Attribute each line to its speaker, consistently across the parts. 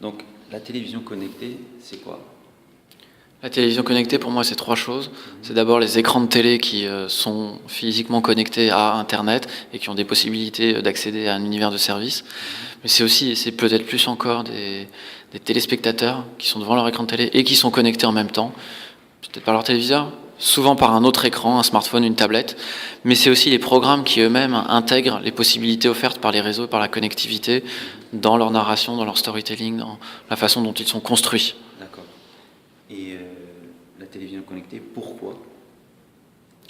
Speaker 1: Donc, la télévision connectée, c'est quoi?
Speaker 2: La télévision connectée, pour moi, c'est 3 choses. C'est d'abord les écrans de télé qui sont physiquement connectés à Internet et qui ont des possibilités d'accéder à un univers de services. Mais c'est aussi, et c'est peut-être plus encore, des téléspectateurs qui sont devant leur écran de télé et qui sont connectés en même temps, peut-être par leur téléviseur, souvent par un autre écran, un smartphone, une tablette. Mais c'est aussi les programmes qui eux-mêmes intègrent les possibilités offertes par les réseaux, par la connectivité, dans leur narration, dans leur storytelling, dans la façon dont ils sont construits.
Speaker 1: D'accord. Et la télévision connectée, pourquoi?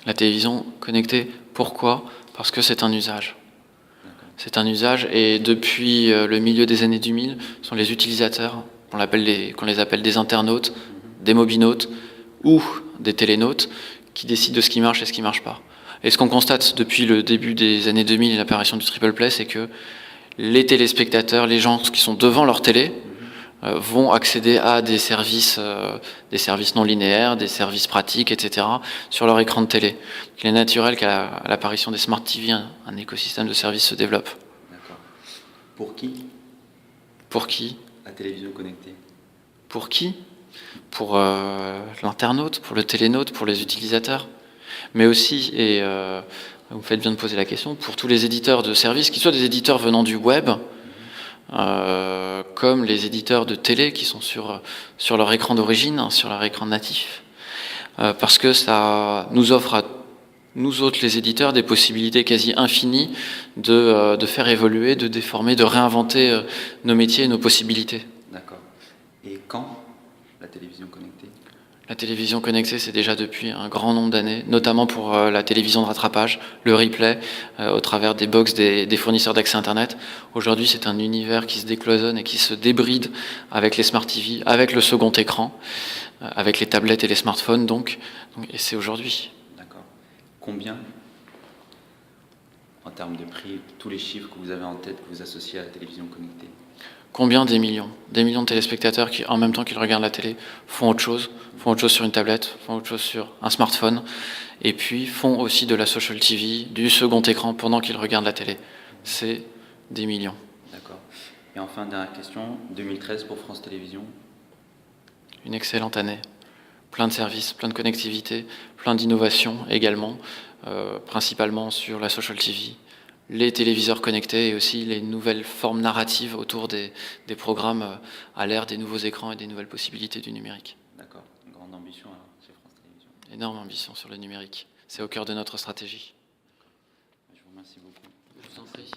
Speaker 2: La télévision connectée, pourquoi? Parce que c'est un usage. C'est un usage et depuis le milieu des années 2000, ce sont les utilisateurs, qu'on les appelle des internautes, des mobinautes ou des télénautes, qui décident de ce qui marche et ce qui ne marche pas. Et ce qu'on constate depuis le début des années 2000 et l'apparition du triple play, c'est que les téléspectateurs, les gens qui sont devant leur télé, vont accéder à des services non linéaires, des services pratiques, etc., sur leur écran de télé. Il est naturel qu'à l'apparition des smart TV, un écosystème de services se développe.
Speaker 1: D'accord. Pour qui?
Speaker 2: Pour qui?
Speaker 1: La télévision connectée.
Speaker 2: Pour qui? Pour l'internaute, pour le télénaute, pour les utilisateurs. Mais aussi, et vous faites bien de poser la question, pour tous les éditeurs de services, qu'ils soient des éditeurs venant du web, comme les éditeurs de télé qui sont sur leur écran d'origine, sur leur écran natif, parce que ça nous offre à nous autres, les éditeurs, des possibilités quasi infinies de faire évoluer, de déformer, de réinventer nos métiers et nos possibilités.
Speaker 1: D'accord. Et quand la télévision connectée?
Speaker 2: La télévision connectée, c'est déjà depuis un grand nombre d'années, notamment pour la télévision de rattrapage, le replay, au travers des box des fournisseurs d'accès Internet. Aujourd'hui, c'est un univers qui se décloisonne et qui se débride avec les Smart TV, avec le second écran, avec les tablettes et les smartphones, et c'est aujourd'hui.
Speaker 1: D'accord. Combien, en termes de prix, tous les chiffres que vous avez en tête, que vous associez à la télévision connectée?
Speaker 2: Combien? Des millions de téléspectateurs qui, en même temps qu'ils regardent la télé, font autre chose sur une tablette, font autre chose sur un smartphone, et puis font aussi de la social TV, du second écran pendant qu'ils regardent la télé. C'est des millions.
Speaker 1: D'accord. Et enfin, dernière question, 2013 pour France Télévisions?
Speaker 2: Une excellente année. Plein de services, plein de connectivité, plein d'innovations également, principalement sur la social TV, les téléviseurs connectés et aussi les nouvelles formes narratives autour des programmes à l'ère des nouveaux écrans et des nouvelles possibilités du numérique.
Speaker 1: D'accord, une grande ambition alors, chez France Télévisions.
Speaker 2: Énorme ambition sur le numérique. C'est au cœur de notre stratégie.
Speaker 1: Je vous remercie beaucoup.
Speaker 2: Je vous en prie.